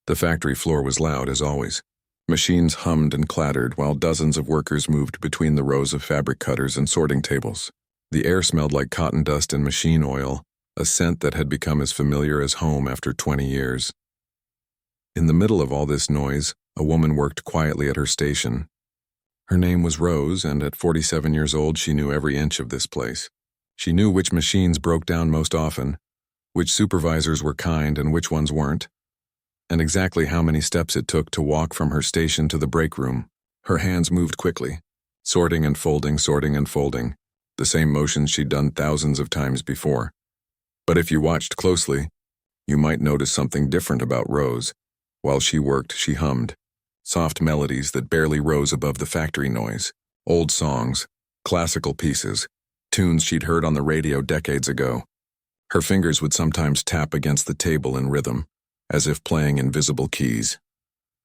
The factory floor was loud as always. Machines hummed and clattered while dozens of workers moved between the rows of fabric cutters and sorting tables. The air smelled like cotton dust and machine oil, a scent that had become as familiar as home after 20 years. In the middle of all this noise, a woman worked quietly at her station. Her name was Rose, and at 47 years old she knew every inch of this place. She knew which machines broke down most often, which supervisors were kind and which ones weren't, and exactly how many steps it took to walk from her station to the break room. Her hands moved quickly, sorting and folding, the same motions she'd done thousands of times before. But if you watched closely, you might notice something different about Rose. While she worked, she hummed, soft melodies that barely rose above the factory noise, old songs, classical pieces, tunes she'd heard on the radio decades ago. Her fingers would sometimes tap against the table in rhythm, as if playing invisible keys.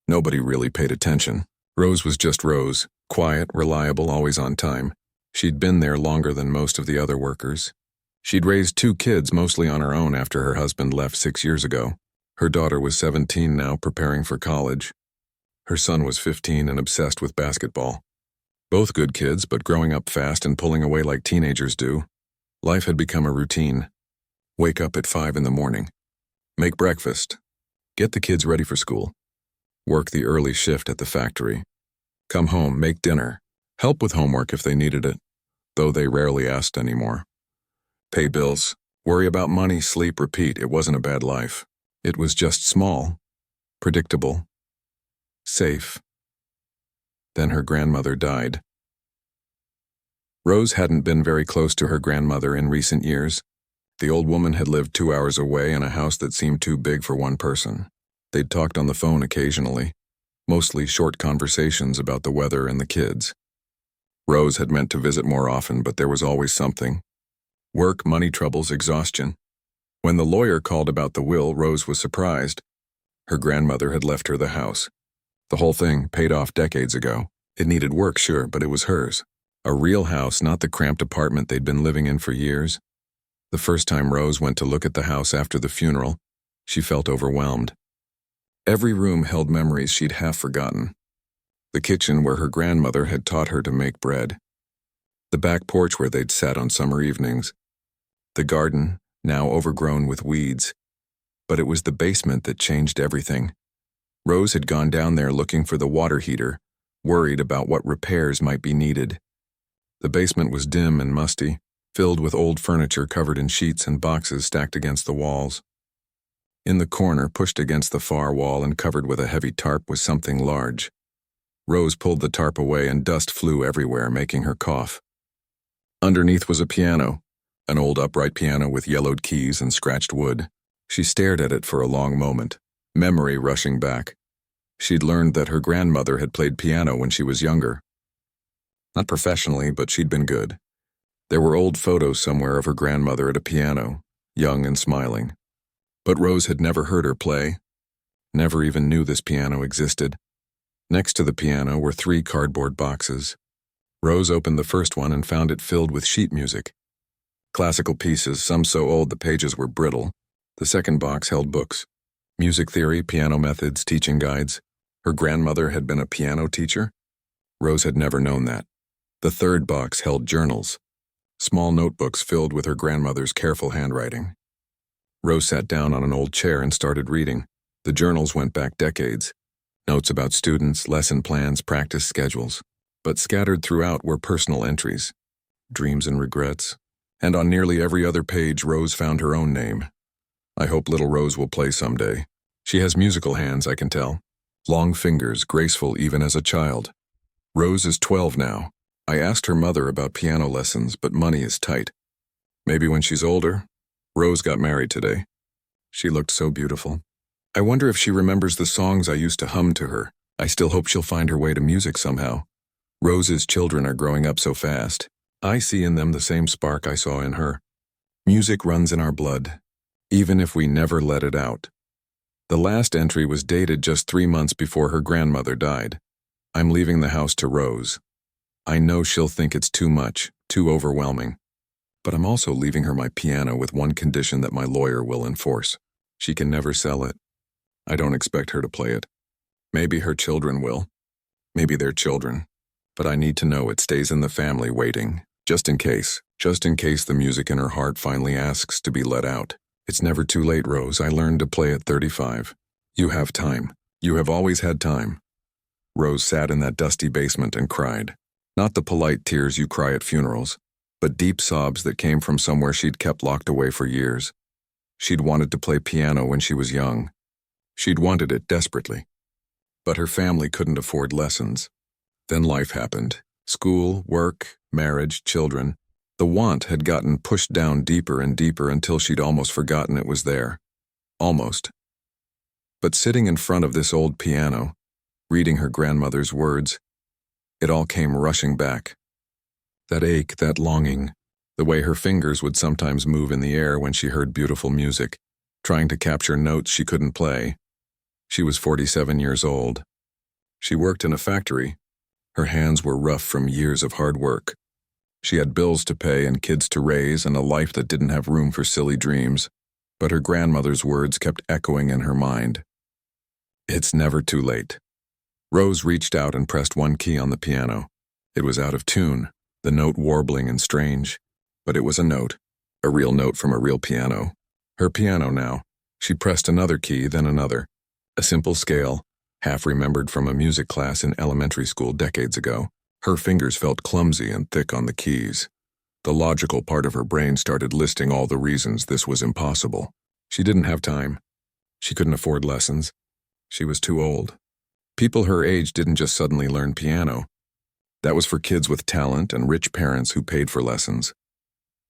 Nobody really paid attention. Rose was just Rose, quiet, reliable, always on time. She'd been there longer than most of the other workers. She'd raised 2 kids mostly on her own after her husband left 6 years ago. Her daughter was 17 now, preparing for college. Her son was 15 and obsessed with basketball. Both good kids, but growing up fast and pulling away like teenagers do. Life had become a routine. Wake up at 5 in the morning. Make breakfast. Get the kids ready for school. Work the early shift at the factory. Come home, make dinner. Help with homework if they needed it, though they rarely asked anymore. Pay bills. Worry about money, sleep, repeat. It wasn't a bad life. It was just small, predictable, safe. Then her grandmother died. Rose hadn't been very close to her grandmother in recent years. The old woman had lived 2 hours away in a house that seemed too big for one person. They'd talked on the phone occasionally, mostly short conversations about the weather and the kids. Rose had meant to visit more often, but there was always something. Work, money troubles, exhaustion. When the lawyer called about the will, Rose was surprised. Her grandmother had left her the house. The whole thing paid off decades ago. It needed work, sure, but it was hers. A real house, not the cramped apartment they'd been living in for years. The first time Rose went to look at the house after the funeral, she felt overwhelmed. Every room held memories she'd half forgotten. The kitchen where her grandmother had taught her to make bread. The back porch where they'd sat on summer evenings. The garden, now overgrown with weeds. But it was the basement that changed everything. Rose had gone down there looking for the water heater, worried about what repairs might be needed. The basement was dim and musty, filled with old furniture covered in sheets and boxes stacked against the walls. In the corner, pushed against the far wall and covered with a heavy tarp, was something large. Rose pulled the tarp away and dust flew everywhere, making her cough. Underneath was a piano, an old upright piano with yellowed keys and scratched wood. She stared at it for a long moment, memory rushing back. She'd learned that her grandmother had played piano when she was younger. Not professionally, but she'd been good. There were old photos somewhere of her grandmother at a piano, young and smiling. But Rose had never heard her play, never even knew this piano existed. Next to the piano were 3 cardboard boxes. Rose opened the first one and found it filled with sheet music. Classical pieces, some so old the pages were brittle. The second box held books. Music theory, piano methods, teaching guides. Her grandmother had been a piano teacher? Rose had never known that. The third box held journals, small notebooks filled with her grandmother's careful handwriting. Rose sat down on an old chair and started reading. The journals went back decades. Notes about students, lesson plans, practice schedules. But scattered throughout were personal entries, dreams and regrets. And on nearly every other page, Rose found her own name. I hope little Rose will play someday. She has musical hands, I can tell. Long fingers, graceful even as a child. Rose is 12 now. I asked her mother about piano lessons, but money is tight. Maybe when she's older. Rose got married today. She looked so beautiful. I wonder if she remembers the songs I used to hum to her. I still hope she'll find her way to music somehow. Rose's children are growing up so fast. I see in them the same spark I saw in her. Music runs in our blood, even if we never let it out. The last entry was dated just 3 months before her grandmother died. I'm leaving the house to Rose. I know she'll think it's too much, too overwhelming. But I'm also leaving her my piano with one condition that my lawyer will enforce. She can never sell it. I don't expect her to play it. Maybe her children will. Maybe their children. But I need to know it stays in the family waiting, just in case the music in her heart finally asks to be let out. It's never too late, Rose. I learned to play at 35. You have time. You have always had time. Rose sat in that dusty basement and cried. Not the polite tears you cry at funerals, but deep sobs that came from somewhere she'd kept locked away for years. She'd wanted to play piano when she was young. She'd wanted it desperately. But her family couldn't afford lessons. Then life happened. School, work, marriage, children. The want had gotten pushed down deeper and deeper until she'd almost forgotten it was there. Almost. But sitting in front of this old piano, reading her grandmother's words, it all came rushing back. That ache, that longing, the way her fingers would sometimes move in the air when she heard beautiful music, trying to capture notes she couldn't play. She was 47 years old. She worked in a factory. Her hands were rough from years of hard work. She had bills to pay and kids to raise and a life that didn't have room for silly dreams, but her grandmother's words kept echoing in her mind. It's never too late. Rose reached out and pressed one key on the piano. It was out of tune, the note warbling and strange, but it was a note, a real note from a real piano. Her piano now. She pressed another key, then another. A simple scale, half remembered from a music class in elementary school decades ago. Her fingers felt clumsy and thick on the keys. The logical part of her brain started listing all the reasons this was impossible. She didn't have time. She couldn't afford lessons. She was too old. People her age didn't just suddenly learn piano. That was for kids with talent and rich parents who paid for lessons.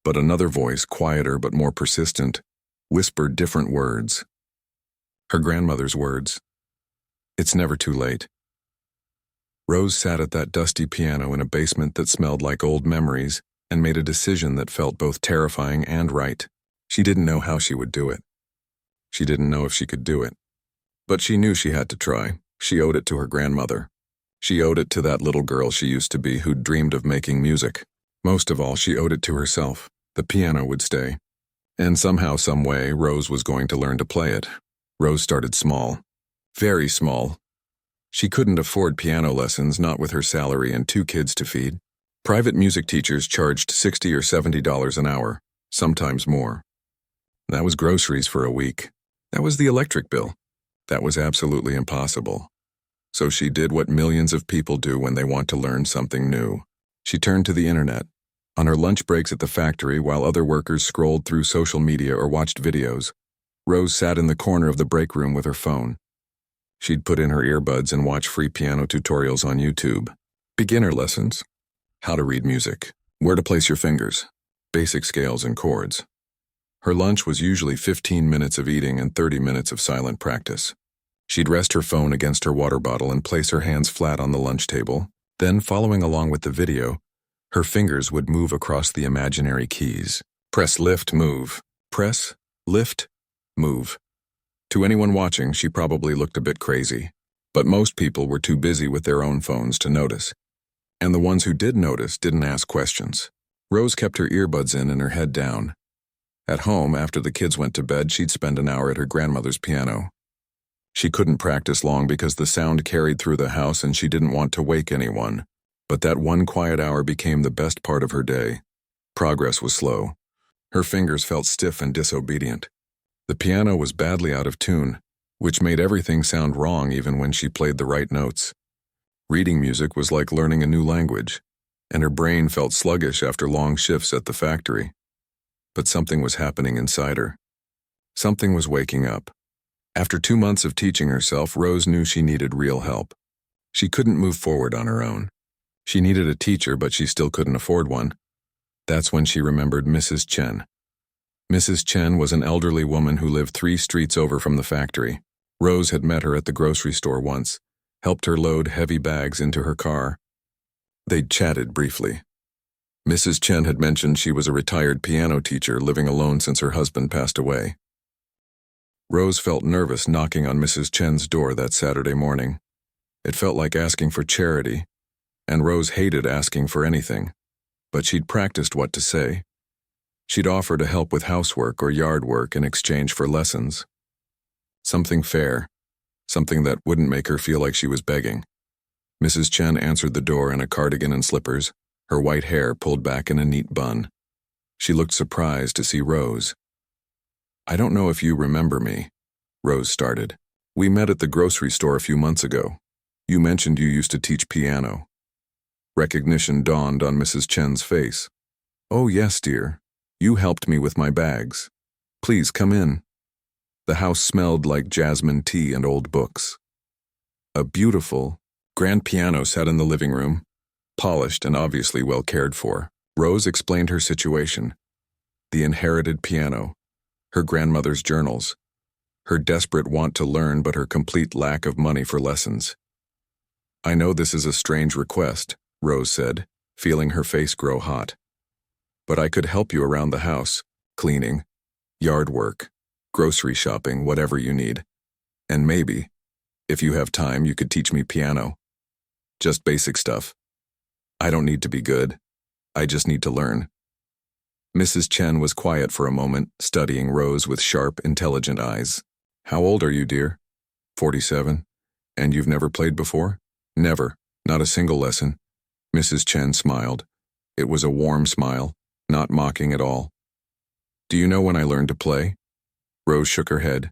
But another voice, quieter but more persistent, whispered different words. Her grandmother's words. It's never too late. Rose sat at that dusty piano in a basement that smelled like old memories and made a decision that felt both terrifying and right. She didn't know how she would do it. She didn't know if she could do it. But she knew she had to try. She owed it to her grandmother. She owed it to that little girl she used to be who'd dreamed of making music. Most of all, she owed it to herself. The piano would stay. And somehow, some way, Rose was going to learn to play it. Rose started small. Very small. She couldn't afford piano lessons, not with her salary and 2 kids to feed. Private music teachers charged $60 or $70 an hour, sometimes more. That was groceries for a week. That was the electric bill. That was absolutely impossible. So she did what millions of people do when they want to learn something new. She turned to the internet. On her lunch breaks at the factory, while other workers scrolled through social media or watched videos, Rose sat in the corner of the break room with her phone. She'd put in her earbuds and watch free piano tutorials on YouTube. Beginner lessons. How to read music. Where to place your fingers. Basic scales and chords. Her lunch was usually 15 minutes of eating and 30 minutes of silent practice. She'd rest her phone against her water bottle and place her hands flat on the lunch table. Then, following along with the video, her fingers would move across the imaginary keys. Press, lift, move. Press, lift, move. To anyone watching, she probably looked a bit crazy. But most people were too busy with their own phones to notice. And the ones who did notice didn't ask questions. Rose kept her earbuds in and her head down. At home, after the kids went to bed, she'd spend an hour at her grandmother's piano. She couldn't practice long because the sound carried through the house and she didn't want to wake anyone. But that one quiet hour became the best part of her day. Progress was slow. Her fingers felt stiff and disobedient. The piano was badly out of tune, which made everything sound wrong even when she played the right notes. Reading music was like learning a new language, and her brain felt sluggish after long shifts at the factory. But something was happening inside her. Something was waking up. After 2 months of teaching herself, Rose knew she needed real help. She couldn't move forward on her own. She needed a teacher, but she still couldn't afford one. That's when she remembered Mrs. Chen. Mrs. Chen was an elderly woman who lived 3 streets over from the factory. Rose had met her at the grocery store once, helped her load heavy bags into her car. They'd chatted briefly. Mrs. Chen had mentioned she was a retired piano teacher living alone since her husband passed away. Rose felt nervous knocking on Mrs. Chen's door that Saturday morning. It felt like asking for charity, and Rose hated asking for anything, but she'd practiced what to say. She'd offer to help with housework or yard work in exchange for lessons. Something fair, something that wouldn't make her feel like she was begging. Mrs. Chen answered the door in a cardigan and slippers, her white hair pulled back in a neat bun. She looked surprised to see Rose. "I don't know if you remember me," Rose started. "We met at the grocery store a few months ago. You mentioned you used to teach piano." Recognition dawned on Mrs. Chen's face. "Oh yes, dear. You helped me with my bags. Please come in." The house smelled like jasmine tea and old books. A beautiful, grand piano sat in the living room, polished and obviously well cared for. Rose explained her situation: the inherited piano, her grandmother's journals, her desperate want to learn but her complete lack of money for lessons. "I know this is a strange request," Rose said, feeling her face grow hot. "But I could help you around the house, cleaning, yard work, grocery shopping, whatever you need. And maybe, if you have time, you could teach me piano. Just basic stuff. I don't need to be good. I just need to learn." Mrs. Chen was quiet for a moment, studying Rose with sharp, intelligent eyes. "How old are you, dear?" 47. "And you've never played before?" "Never. Not a single lesson." Mrs. Chen smiled. It was a warm smile, not mocking at all. "Do you know when I learned to play?" Rose shook her head.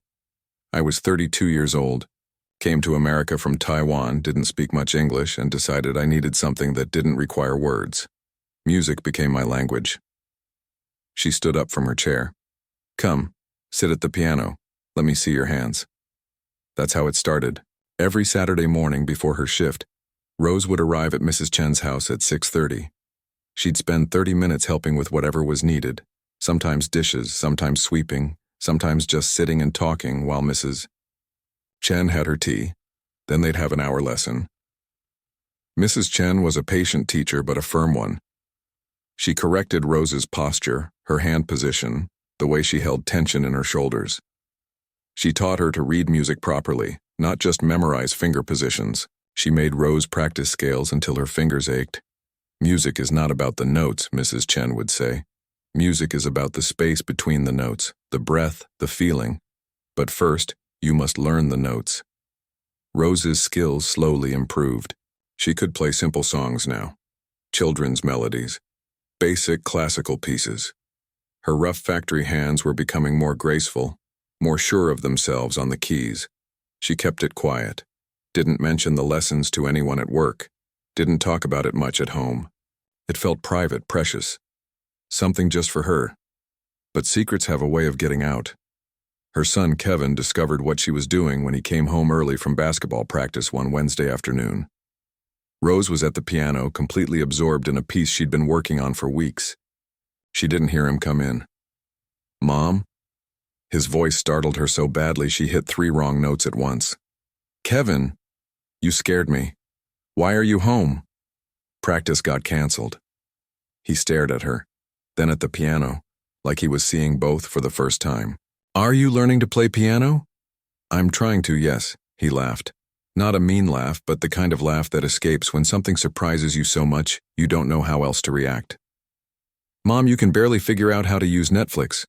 "I was 32 years old. Came to America from Taiwan, didn't speak much English, and decided I needed something that didn't require words. Music became my language." She stood up from her chair. "Come, sit at the piano. Let me see your hands." That's how it started. Every Saturday morning before her shift, Rose would arrive at Mrs. Chen's house at 6:30. She'd spend 30 minutes helping with whatever was needed, sometimes dishes, sometimes sweeping, sometimes just sitting and talking while Mrs. Chen had her tea. Then they'd have an hour lesson. Mrs. Chen was a patient teacher but a firm one. She corrected Rose's posture, her hand position, the way she held tension in her shoulders. She taught her to read music properly, not just memorize finger positions. She made Rose practice scales until her fingers ached. "Music is not about the notes," Mrs. Chen would say. "Music is about the space between the notes, the breath, the feeling. But first, you must learn the notes." Rose's skills slowly improved. She could play simple songs now, children's melodies, basic classical pieces. Her rough factory hands were becoming more graceful, more sure of themselves on the keys. She kept it quiet, didn't mention the lessons to anyone at work, didn't talk about it much at home. It felt private, precious, something just for her. But secrets have a way of getting out. Her son Kevin discovered what she was doing when he came home early from basketball practice one Wednesday afternoon. Rose was at the piano, completely absorbed in a piece she'd been working on for weeks. She didn't hear him come in. "Mom?" His voice startled her so badly she hit 3 wrong notes at once. "Kevin, you scared me. Why are you home?" "Practice got canceled." He stared at her, then at the piano, like he was seeing both for the first time. "Are you learning to play piano?" "I'm trying to, yes," he laughed. Not a mean laugh, but the kind of laugh that escapes when something surprises you so much you don't know how else to react. "Mom, you can barely figure out how to use Netflix.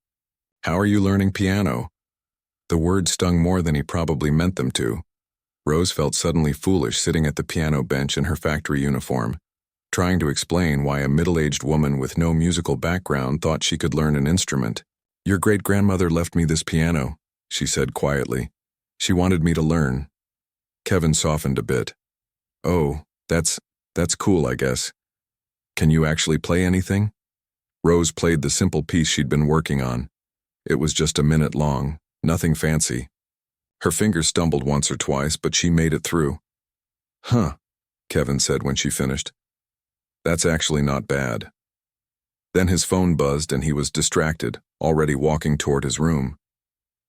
How are you learning piano?" The words stung more than he probably meant them to. Rose felt suddenly foolish sitting at the piano bench in her factory uniform, trying to explain why a middle-aged woman with no musical background thought she could learn an instrument. "Your great-grandmother left me this piano," she said quietly. "She wanted me to learn." Kevin softened a bit. "Oh, that's cool, I guess. Can you actually play anything?" Rose played the simple piece she'd been working on. It was just a minute long, nothing fancy. Her fingers stumbled once or twice, but she made it through. "Huh," Kevin said when she finished. "That's actually not bad." Then his phone buzzed and he was distracted, already walking toward his room.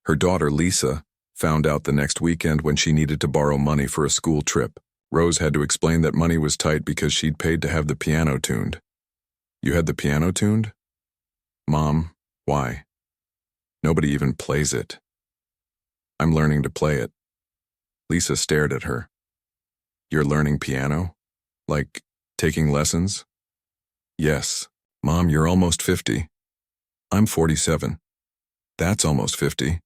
Her daughter, Lisa, found out the next weekend when she needed to borrow money for a school trip. Rose had to explain that money was tight because she'd paid to have the piano tuned. "You had the piano tuned?" "Mom, why?" "Nobody even plays it." "I'm learning to play it." Lisa stared at her. "You're learning piano? Like, taking lessons?" "Yes." "Mom, you're almost 50. I'm 47. That's almost 50.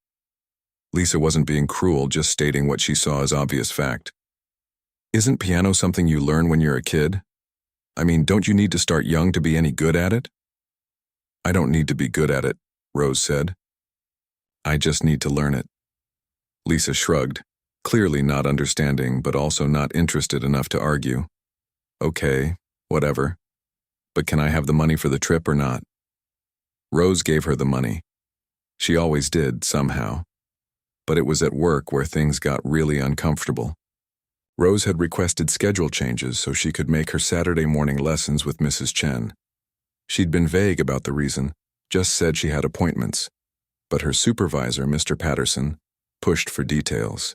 Lisa wasn't being cruel, just stating what she saw as obvious fact. Isn't piano something you learn when you're a kid? I mean, don't you need to start young to be any good at it? I don't need to be good at it, Rose said. I just need to learn it. Lisa shrugged, clearly not understanding but also not interested enough to argue. Okay, whatever. But can I have the money for the trip or not? Rose gave her the money. She always did, somehow. But it was at work where things got really uncomfortable. Rose had requested schedule changes so she could make her Saturday morning lessons with Mrs. Chen. She'd been vague about the reason, just said she had appointments. But her supervisor, Mr. Patterson, pushed for details.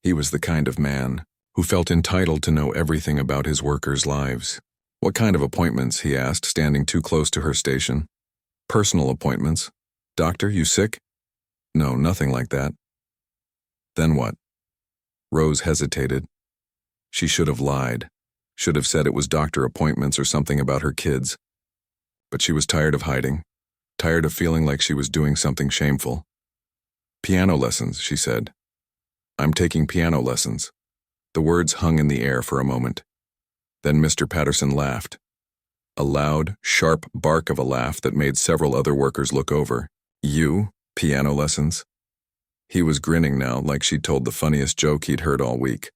He was the kind of man who felt entitled to know everything about his workers' lives. What kind of appointments, he asked, standing too close to her station. Personal appointments. Doctor, you sick? No, nothing like that. Then what? Rose hesitated. She should have lied. Should have said it was doctor appointments or something about her kids. But she was tired of hiding, tired of feeling like she was doing something shameful. Piano lessons, she said. I'm taking piano lessons. The words hung in the air for a moment. Then Mr. Patterson laughed. A loud, sharp bark of a laugh that made several other workers look over. You? Piano lessons? He was grinning now, like she'd told the funniest joke he'd heard all week.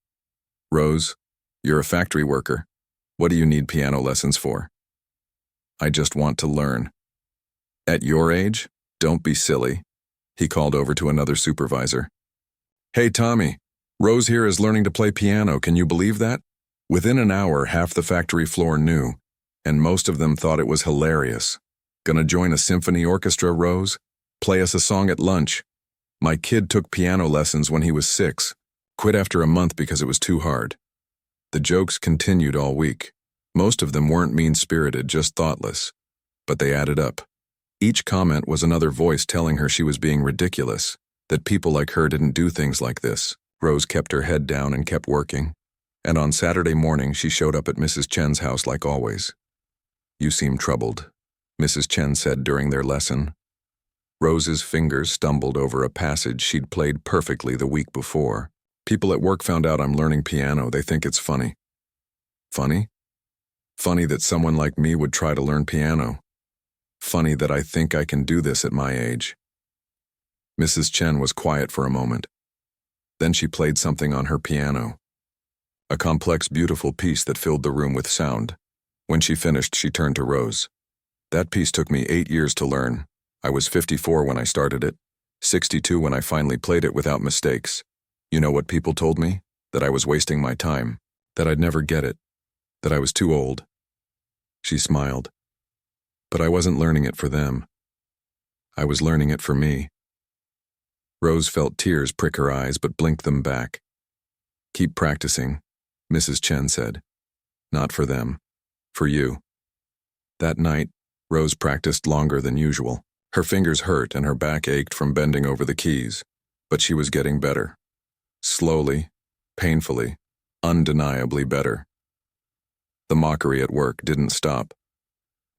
Rose, you're a factory worker. What do you need piano lessons for? I just want to learn. At your age? Don't be silly. He called over to another supervisor. Hey, Tommy, Rose here is learning to play piano, can you believe that? Within an hour, half the factory floor knew, and most of them thought it was hilarious. Gonna join a symphony orchestra, Rose? Play us a song at lunch. My kid took piano lessons when he was 6, quit after a month because it was too hard. The jokes continued all week. Most of them weren't mean-spirited, just thoughtless. But they added up. Each comment was another voice telling her she was being ridiculous, that people like her didn't do things like this. Rose kept her head down and kept working. And on Saturday morning, she showed up at Mrs. Chen's house like always. You seem troubled, Mrs. Chen said during their lesson. Rose's fingers stumbled over a passage she'd played perfectly the week before. People at work found out I'm learning piano. They think it's funny. Funny? Funny that someone like me would try to learn piano. Funny that I think I can do this at my age. Mrs. Chen was quiet for a moment. Then she played something on her piano. A complex, beautiful piece that filled the room with sound. When she finished, she turned to Rose. That piece took me 8 years to learn. I was 54 when I started it, 62 when I finally played it without mistakes. You know what people told me? That I was wasting my time, that I'd never get it, that I was too old. She smiled. But I wasn't learning it for them. I was learning it for me. Rose felt tears prick her eyes but blinked them back. Keep practicing, Mrs. Chen said. Not for them, for you. That night, Rose practiced longer than usual. Her fingers hurt and her back ached from bending over the keys, but she was getting better. Slowly, painfully, undeniably better. The mockery at work didn't stop,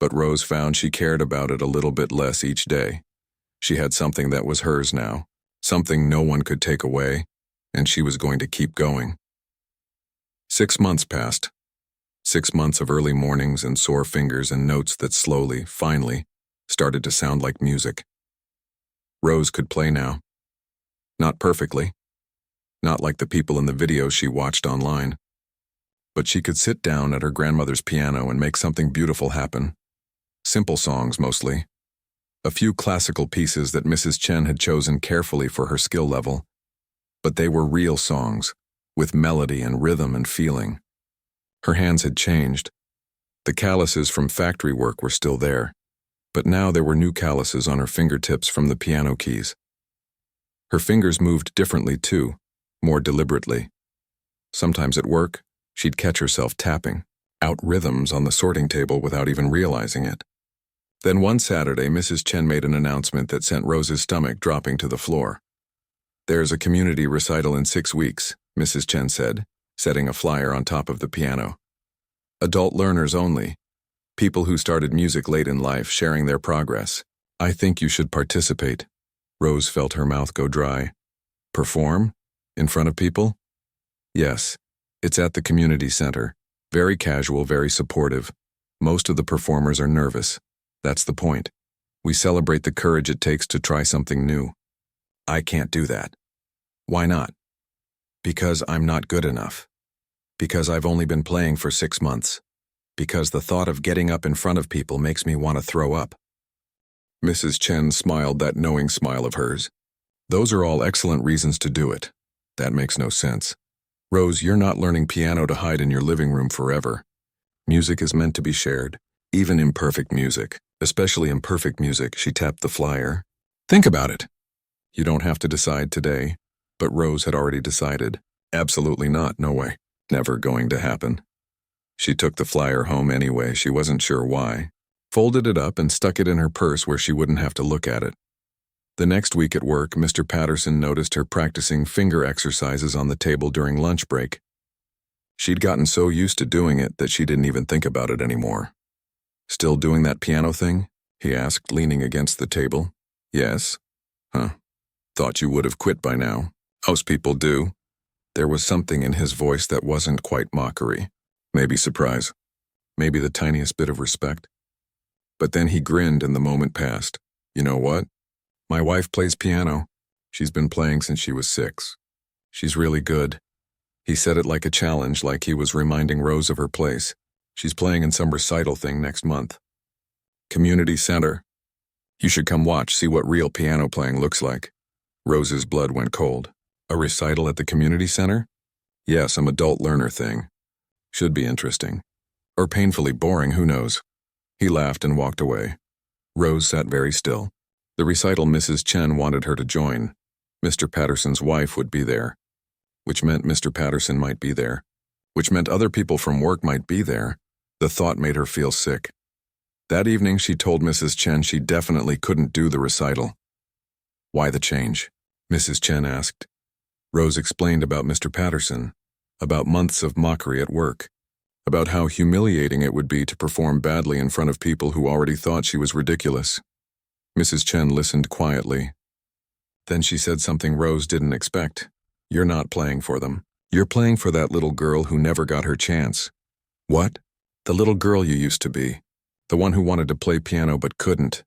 but Rose found she cared about it a little bit less each day. She had something that was hers now, something no one could take away, and she was going to keep going. 6 months passed. 6 months of early mornings and sore fingers and notes that slowly, finally, started to sound like music. Rose could play now. Not perfectly. Not like the people in the videos she watched online. But she could sit down at her grandmother's piano and make something beautiful happen. Simple songs, mostly. A few classical pieces that Mrs. Chen had chosen carefully for her skill level. But they were real songs, with melody and rhythm and feeling. Her hands had changed. The calluses from factory work were still there, but now there were new calluses on her fingertips from the piano keys. Her fingers moved differently too, more deliberately. Sometimes at work, she'd catch herself tapping out rhythms on the sorting table without even realizing it. Then one Saturday, Mrs. Chen made an announcement that sent Rose's stomach dropping to the floor. There's a community recital in 6 weeks, Mrs. Chen said, setting a flyer on top of the piano. Adult learners only. People who started music late in life sharing their progress. I think you should participate. Rose felt her mouth go dry. Perform? In front of people? Yes. It's at the community center. Very casual, very supportive. Most of the performers are nervous. That's the point. We celebrate the courage it takes to try something new. I can't do that. Why not? Because I'm not good enough. Because I've only been playing for 6 months. Because the thought of getting up in front of people makes me want to throw up. Mrs. Chen smiled that knowing smile of hers. Those are all excellent reasons to do it. That makes no sense. Rose, you're not learning piano to hide in your living room forever. Music is meant to be shared, even imperfect music, especially imperfect music. She tapped the flyer. Think about it. You don't have to decide today, but Rose had already decided. Absolutely not, no way. Never going to happen. She took the flyer home anyway, she wasn't sure why. Folded it up and stuck it in her purse where she wouldn't have to look at it. The next week at work, Mr. Patterson noticed her practicing finger exercises on the table during lunch break. She'd gotten so used to doing it that she didn't even think about it anymore. Still doing that piano thing? He asked, leaning against the table. Yes. Huh. Thought you would have quit by now. Most people do. There was something in his voice that wasn't quite mockery. Maybe surprise. Maybe the tiniest bit of respect. But then he grinned and the moment passed. You know what? My wife plays piano. She's been playing since she was 6. She's really good. He said it like a challenge, like he was reminding Rose of her place. She's playing in some recital thing next month. Community center. You should come watch, see what real piano playing looks like. Rose's blood went cold. A recital at the community center? Yeah, some adult learner thing. Should be interesting. Or painfully boring, who knows? He laughed and walked away. Rose sat very still. The recital Mrs. Chen wanted her to join. Mr. Patterson's wife would be there. Which meant Mr. Patterson might be there. Which meant other people from work might be there. The thought made her feel sick. That evening she told Mrs. Chen she definitely couldn't do the recital. Why the change? Mrs. Chen asked. Rose explained about Mr. Patterson, about months of mockery at work, about how humiliating it would be to perform badly in front of people who already thought she was ridiculous. Mrs. Chen listened quietly. Then she said something Rose didn't expect. You're not playing for them. You're playing for that little girl who never got her chance. What? The little girl you used to be. The one who wanted to play piano but couldn't.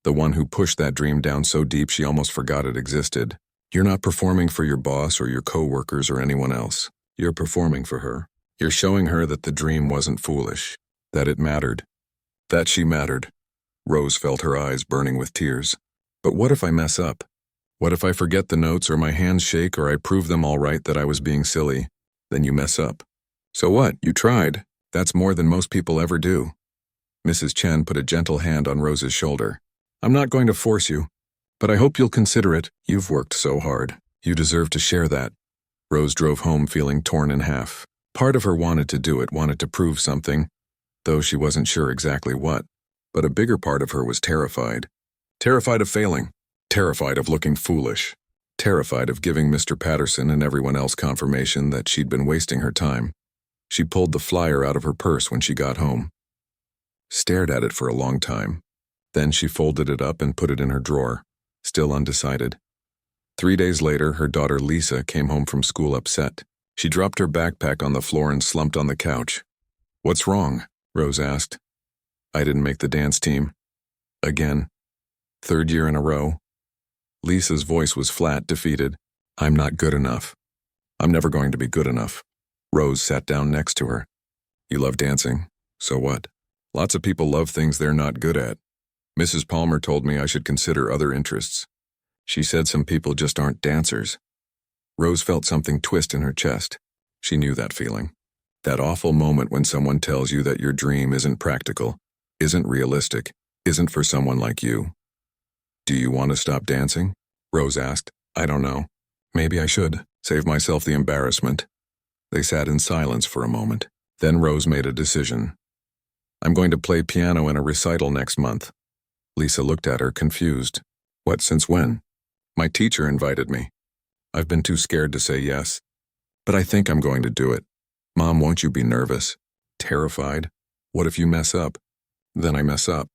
The one who pushed that dream down so deep she almost forgot it existed. You're not performing for your boss or your co-workers or anyone else. You're performing for her. You're showing her that the dream wasn't foolish, that it mattered, that she mattered. Rose felt her eyes burning with tears. But what if I mess up? What if I forget the notes or my hands shake or I prove them all right that I was being silly? Then you mess up. So what? You tried. That's more than most people ever do. Mrs. Chen put a gentle hand on Rose's shoulder. I'm not going to force you, but I hope you'll consider it. You've worked so hard. You deserve to share that. Rose drove home feeling torn in half. Part of her wanted to do it, wanted to prove something, though she wasn't sure exactly what. But a bigger part of her was terrified. Terrified of failing. Terrified of looking foolish. Terrified of giving Mr. Patterson and everyone else confirmation that she'd been wasting her time. She pulled the flyer out of her purse when she got home. Stared at it for a long time. Then she folded it up and put it in her drawer, still undecided. 3 days later, her daughter Lisa came home from school upset. She dropped her backpack on the floor and slumped on the couch. What's wrong? Rose asked. I didn't make the dance team. Again. 3rd year in a row. Lisa's voice was flat, defeated. I'm not good enough. I'm never going to be good enough. Rose sat down next to her. You love dancing. So what? Lots of people love things they're not good at. Mrs. Palmer told me I should consider other interests. She said some people just aren't dancers. Rose felt something twist in her chest. She knew that feeling. That awful moment when someone tells you that your dream isn't practical, isn't realistic, isn't for someone like you. Do you want to stop dancing? Rose asked. I don't know. Maybe I should. Save myself the embarrassment. They sat in silence for a moment. Then Rose made a decision. I'm going to play piano in a recital next month. Lisa looked at her, confused. What, since when? My teacher invited me. I've been too scared to say yes. But I think I'm going to do it. Mom, won't you be nervous? Terrified? What if you mess up? Then I mess up.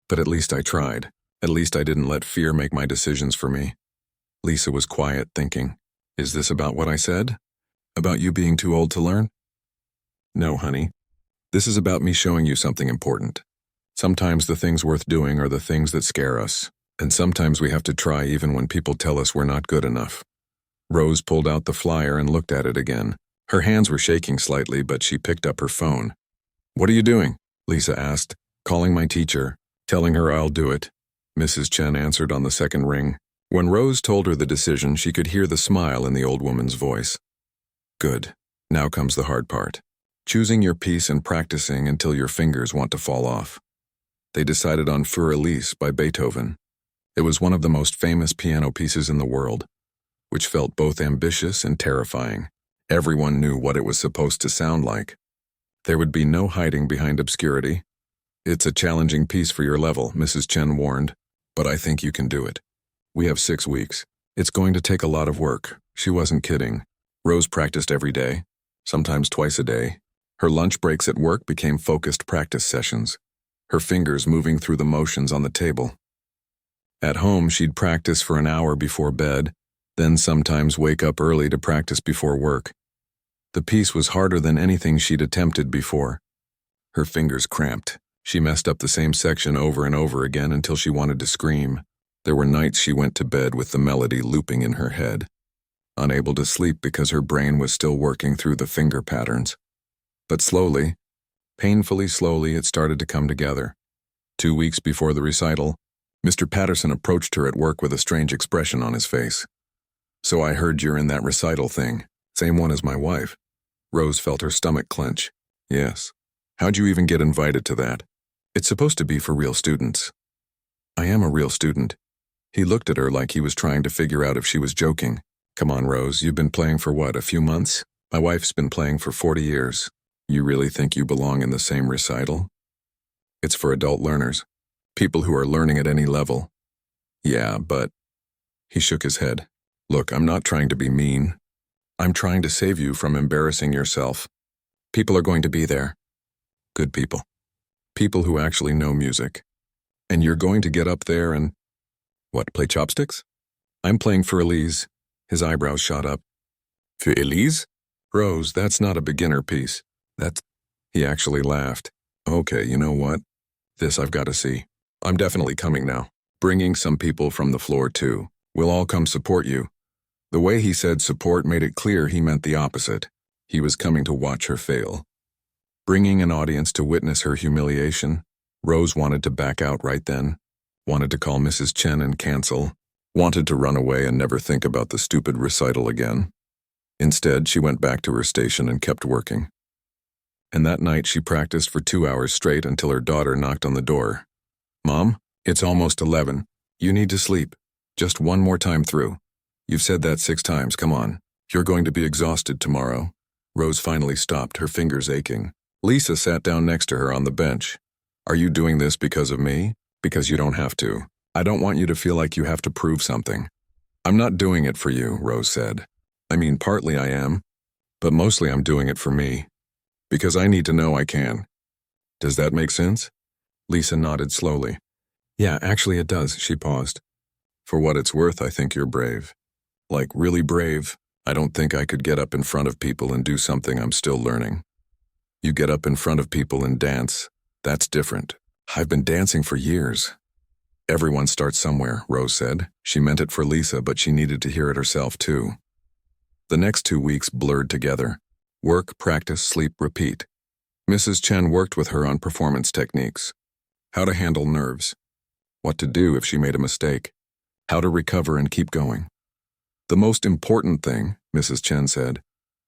But at least I tried. At least I didn't let fear make my decisions for me. Lisa was quiet, thinking. Is this about what I said? About you being too old to learn? No, honey. This is about me showing you something important. Sometimes the things worth doing are the things that scare us, and sometimes we have to try even when people tell us we're not good enough. Rose pulled out the flyer and looked at it again. Her hands were shaking slightly, but she picked up her phone. What are you doing? Lisa asked. Calling my teacher, telling her I'll do it. Mrs. Chen answered on the second ring. When Rose told her the decision, she could hear the smile in the old woman's voice. Good. Now comes the hard part. Choosing your piece and practicing until your fingers want to fall off. They decided on Für Elise by Beethoven. It was one of the most famous piano pieces in the world, which felt both ambitious and terrifying. Everyone knew what it was supposed to sound like. There would be no hiding behind obscurity. It's a challenging piece for your level, Mrs. Chen warned, but I think you can do it. We have 6 weeks. It's going to take a lot of work. She wasn't kidding. Rose practiced every day, sometimes twice a day. Her lunch breaks at work became focused practice sessions, her fingers moving through the motions on the table. At home, she'd practice for an hour before bed, then sometimes wake up early to practice before work. The piece was harder than anything she'd attempted before. Her fingers cramped. She messed up the same section over and over again until she wanted to scream. There were nights she went to bed with the melody looping in her head, unable to sleep because her brain was still working through the finger patterns. But slowly, painfully slowly, it started to come together. 2 weeks before the recital, Mr. Patterson approached her at work with a strange expression on his face. So I heard you're in that recital thing. Same one as my wife. Rose felt her stomach clench. Yes. How'd you even get invited to that? It's supposed to be for real students. I am a real student. He looked at her like he was trying to figure out if she was joking. Come on, Rose, you've been playing for what, a few months? My wife's been playing for 40 years. You really think you belong in the same recital? It's for adult learners. People who are learning at any level. Yeah, but... He shook his head. Look, I'm not trying to be mean. I'm trying to save you from embarrassing yourself. People are going to be there. Good people. People who actually know music. And you're going to get up there and... What, play chopsticks? I'm playing for Elise. His eyebrows shot up. For Elise? Rose, that's not a beginner piece. That's... He actually laughed. Okay, you know what? This I've got to see. I'm definitely coming now. Bringing some people from the floor too. We'll all come support you. The way he said support made it clear he meant the opposite. He was coming to watch her fail. Bringing an audience to witness her humiliation, Rose wanted to back out right then, wanted to call Mrs. Chen and cancel, wanted to run away and never think about the stupid recital again. Instead, she went back to her station and kept working. And that night she practiced for 2 hours straight until her daughter knocked on the door. Mom, it's almost 11. You need to sleep. Just one more time through. You've said that 6 times, come on. You're going to be exhausted tomorrow. Rose finally stopped, her fingers aching. Lisa sat down next to her on the bench. Are you doing this because of me? Because you don't have to. I don't want you to feel like you have to prove something. I'm not doing it for you, Rose said. I mean, partly I am, but mostly I'm doing it for me. Because I need to know I can. Does that make sense? Lisa nodded slowly. Yeah, actually it does, she paused. For what it's worth, I think you're brave. Like, really brave. I don't think I could get up in front of people and do something I'm still learning. You get up in front of people and dance. That's different. I've been dancing for years. Everyone starts somewhere, Rose said. She meant it for Lisa, but she needed to hear it herself too. The next 2 weeks blurred together. Work, practice, sleep, repeat. Mrs. Chen worked with her on performance techniques. How to handle nerves. What to do if she made a mistake. How to recover and keep going. The most important thing, Mrs. Chen said,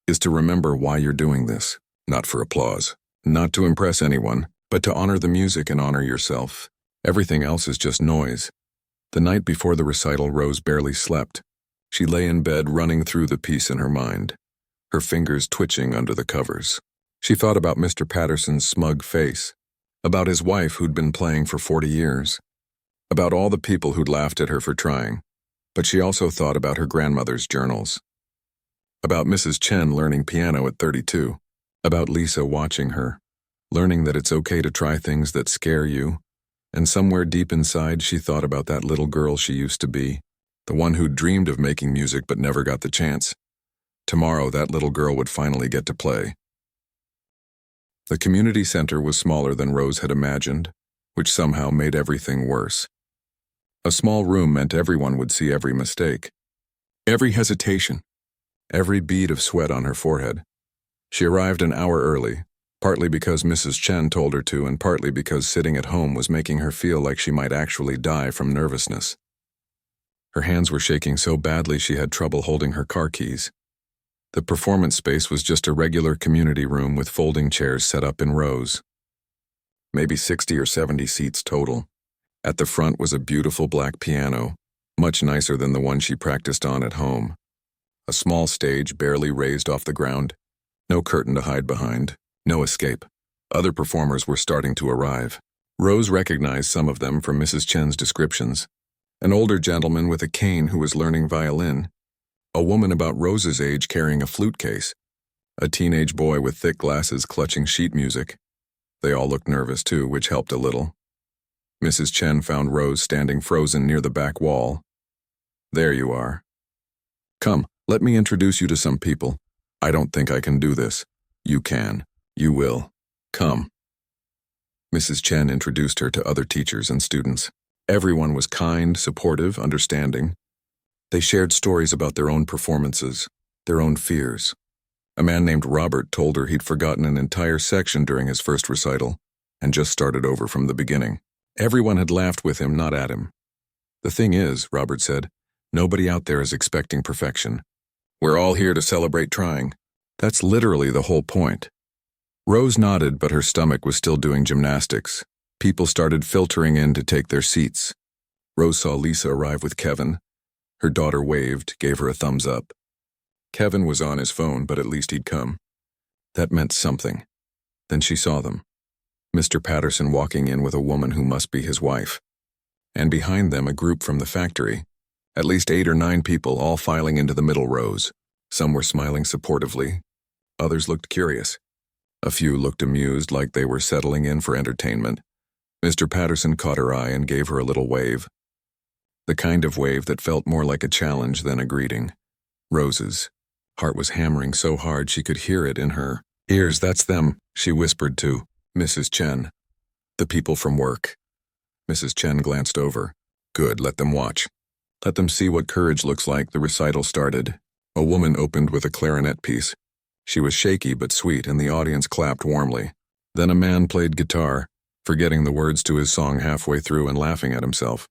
is to remember why you're doing this. Not for applause. Not to impress anyone, but to honor the music and honor yourself. Everything else is just noise. The night before the recital, Rose barely slept. She lay in bed running through the piece in her mind, her fingers twitching under the covers. She thought about Mr. Patterson's smug face, about his wife who'd been playing for 40 years, about all the people who'd laughed at her for trying. But she also thought about her grandmother's journals, about Mrs. Chen learning piano at 32, about Lisa watching her, learning that it's okay to try things that scare you, and somewhere deep inside she thought about that little girl she used to be, the one who'd dreamed of making music but never got the chance. Tomorrow, that little girl would finally get to play. The community center was smaller than Rose had imagined, which somehow made everything worse. A small room meant everyone would see every mistake, every hesitation, every bead of sweat on her forehead. She arrived an hour early, partly because Mrs. Chen told her to and partly because sitting at home was making her feel like she might actually die from nervousness. Her hands were shaking so badly she had trouble holding her car keys. The performance space was just a regular community room with folding chairs set up in rows. Maybe 60 or 70 seats total. At the front was a beautiful black piano, much nicer than the one she practiced on at home. A small stage barely raised off the ground. No curtain to hide behind. No escape. Other performers were starting to arrive. Rose recognized some of them from Mrs. Chen's descriptions. An older gentleman with a cane who was learning violin. A woman about Rose's age carrying a flute case. A teenage boy with thick glasses clutching sheet music. They all looked nervous too, which helped a little. Mrs. Chen found Rose standing frozen near the back wall. "There you are. Come, let me introduce you to some people. I don't think I can do this. You can. You will. Come." Mrs. Chen introduced her to other teachers and students. Everyone was kind, supportive, understanding. They shared stories about their own performances, their own fears. A man named Robert told her he'd forgotten an entire section during his first recital and just started over from the beginning. Everyone had laughed with him, not at him. "The thing is," Robert said, "nobody out there is expecting perfection. We're all here to celebrate trying. That's literally the whole point." Rose nodded, but her stomach was still doing gymnastics. People started filtering in to take their seats. Rose saw Lisa arrive with Kevin. Her daughter waved, gave her a thumbs up. Kevin was on his phone, but at least he'd come. That meant something. Then she saw them. Mr. Patterson walking in with a woman who must be his wife. And behind them a group from the factory. At least 8 or 9 people, all filing into the middle rows. Some were smiling supportively. Others looked curious. A few looked amused, like they were settling in for entertainment. Mr. Patterson caught her eye and gave her a little wave. The kind of wave that felt more like a challenge than a greeting. Rose's heart was hammering so hard she could hear it in her ears. "That's them," she whispered to Mrs. Chen. "The people from work." Mrs. Chen glanced over. "Good, let them watch. Let them see what courage looks like." The recital started. A woman opened with a clarinet piece. She was shaky but sweet, and the audience clapped warmly. Then a man played guitar, forgetting the words to his song halfway through and laughing at himself.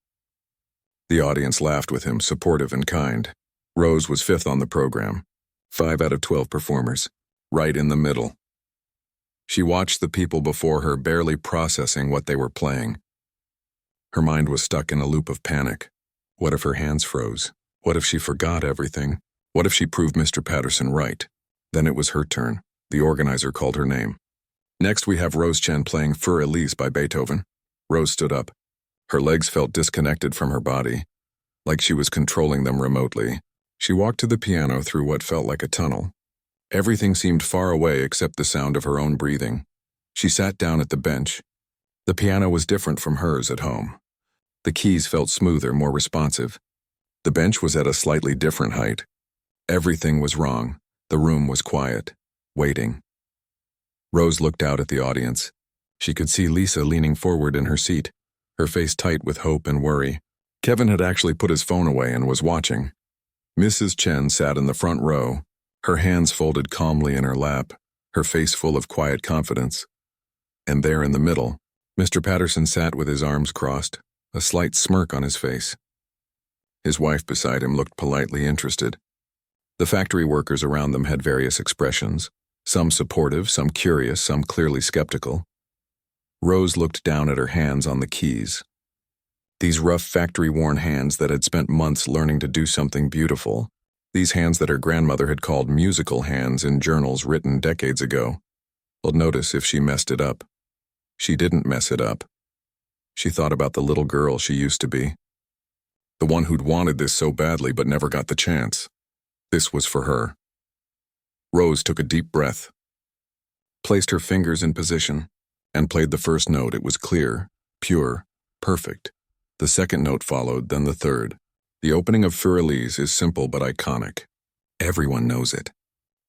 The audience laughed with him, supportive and kind. Rose was 5th on the program. 5 out of 12 performers. Right in the middle. She watched the people before her, barely processing what they were playing. Her mind was stuck in a loop of panic. What if her hands froze? What if she forgot everything? What if she proved Mr. Patterson right? Then it was her turn. The organizer called her name. "Next we have Rose Chen playing Für Elise by Beethoven." Rose stood up. Her legs felt disconnected from her body, like she was controlling them remotely. She walked to the piano through what felt like a tunnel. Everything seemed far away except the sound of her own breathing. She sat down at the bench. The piano was different from hers at home. The keys felt smoother, more responsive. The bench was at a slightly different height. Everything was wrong. The room was quiet, waiting. Rose looked out at the audience. She could see Lisa leaning forward in her seat, her face tight with hope and worry. Kevin had actually put his phone away and was watching. Mrs. Chen sat in the front row, her hands folded calmly in her lap, her face full of quiet confidence. And there in the middle, Mr. Patterson sat with his arms crossed, a slight smirk on his face. His wife beside him looked politely interested. The factory workers around them had various expressions, some supportive, some curious, some clearly skeptical. Rose looked down at her hands on the keys. These rough factory-worn hands that had spent months learning to do something beautiful. These hands that her grandmother had called musical hands in journals written decades ago. Well, notice if she messed it up. She didn't mess it up. She thought about the little girl she used to be. The one who'd wanted this so badly but never got the chance. This was for her. Rose took a deep breath, placed her fingers in position, and played the first note. It was clear, pure, perfect. The second note followed, then the third. The opening of Fur-Elise is simple but iconic. Everyone knows it.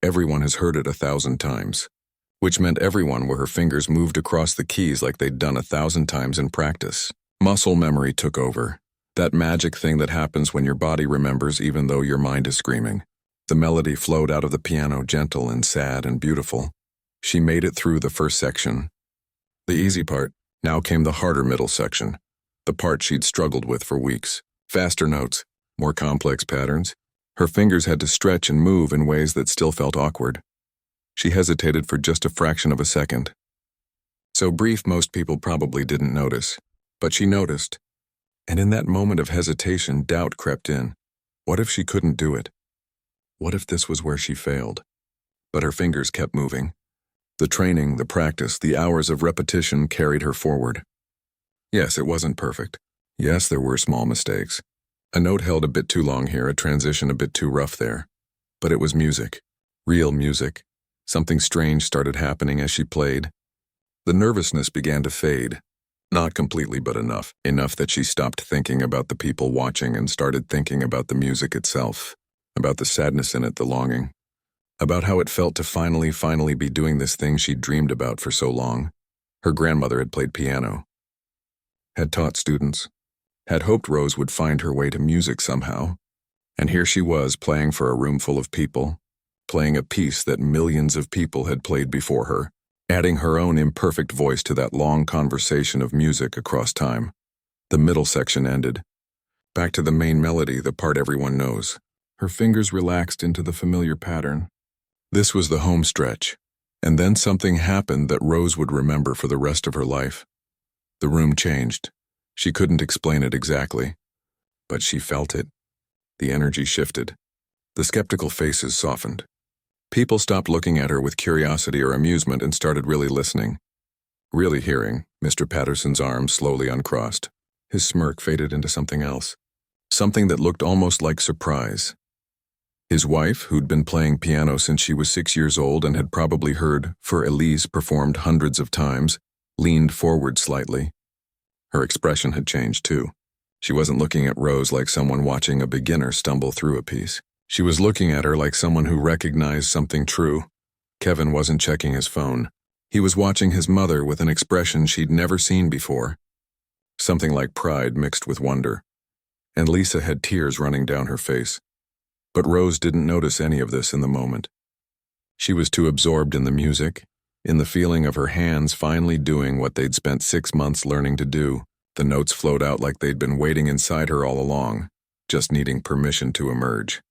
Everyone has heard it 1,000 times, which meant everyone where her fingers moved across the keys like they'd done 1,000 times in practice. Muscle memory took over. That magic thing that happens when your body remembers even though your mind is screaming. The melody flowed out of the piano, gentle and sad and beautiful. She made it through the first section. The easy part. Now came the harder middle section, the part she'd struggled with for weeks. Faster notes, more complex patterns. Her fingers had to stretch and move in ways that still felt awkward. She hesitated for just a fraction of a second. So brief most people probably didn't notice, but she noticed. And in that moment of hesitation, doubt crept in. What if she couldn't do it? What if this was where she failed? But her fingers kept moving. The training, the practice, the hours of repetition carried her forward. Yes, it wasn't perfect. Yes, there were small mistakes. A note held a bit too long here, a transition a bit too rough there. But it was music. Real music. Something strange started happening as she played. The nervousness began to fade. Not completely, but enough. Enough that she stopped thinking about the people watching and started thinking about the music itself. About the sadness in it, the longing. About how it felt to finally be doing this thing she'd dreamed about for so long. Her grandmother had played piano. Had taught students. Had hoped Rose would find her way to music somehow. And here she was playing for a room full of people. Playing a piece that millions of people had played before her. Adding her own imperfect voice to that long conversation of music across time. The middle section ended. Back to the main melody, the part everyone knows. Her fingers relaxed into the familiar pattern. This was the home stretch, and then something happened that Rose would remember for the rest of her life. The room changed. She couldn't explain it exactly, but she felt it. The energy shifted. The skeptical faces softened. People stopped looking at her with curiosity or amusement and started really listening. Really hearing. Mr. Patterson's arms slowly uncrossed. His smirk faded into something else. Something that looked almost like surprise. His wife, who'd been playing piano since she was 6 years old and had probably heard Fur-Elise performed hundreds of times, leaned forward slightly. Her expression had changed too. She wasn't looking at Rose like someone watching a beginner stumble through a piece. She was looking at her like someone who recognized something true. Kevin wasn't checking his phone. He was watching his mother with an expression she'd never seen before. Something like pride mixed with wonder. And Lisa had tears running down her face. But Rose didn't notice any of this in the moment. She was too absorbed in the music, in the feeling of her hands finally doing what they'd spent 6 months learning to do. The notes flowed out like they'd been waiting inside her all along, just needing permission to emerge.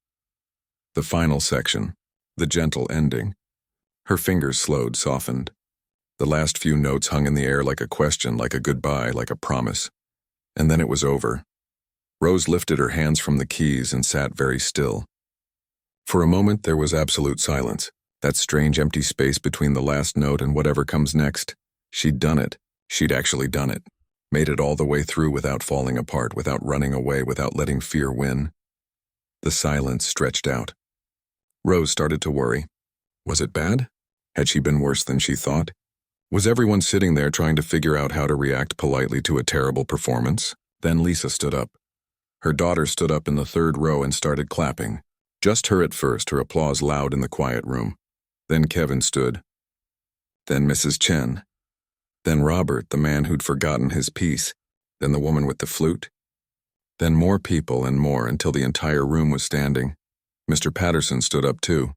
The final section, the gentle ending. Her fingers slowed, softened. The last few notes hung in the air like a question, like a goodbye, like a promise. And then it was over. Rose lifted her hands from the keys and sat very still. For a moment there was absolute silence, that strange empty space between the last note and whatever comes next. She'd done it. She'd actually done it. Made it all the way through without falling apart, without running away, without letting fear win. The silence stretched out. Rose started to worry. Was it bad? Had she been worse than she thought? Was everyone sitting there trying to figure out how to react politely to a terrible performance? Then Lisa stood up. Her daughter stood up in the third row and started clapping. Just her at first, her applause loud in the quiet room. Then Kevin stood. Then Mrs. Chen. Then Robert, the man who'd forgotten his piece. Then the woman with the flute. Then more people and more until the entire room was standing. Mr. Patterson stood up too.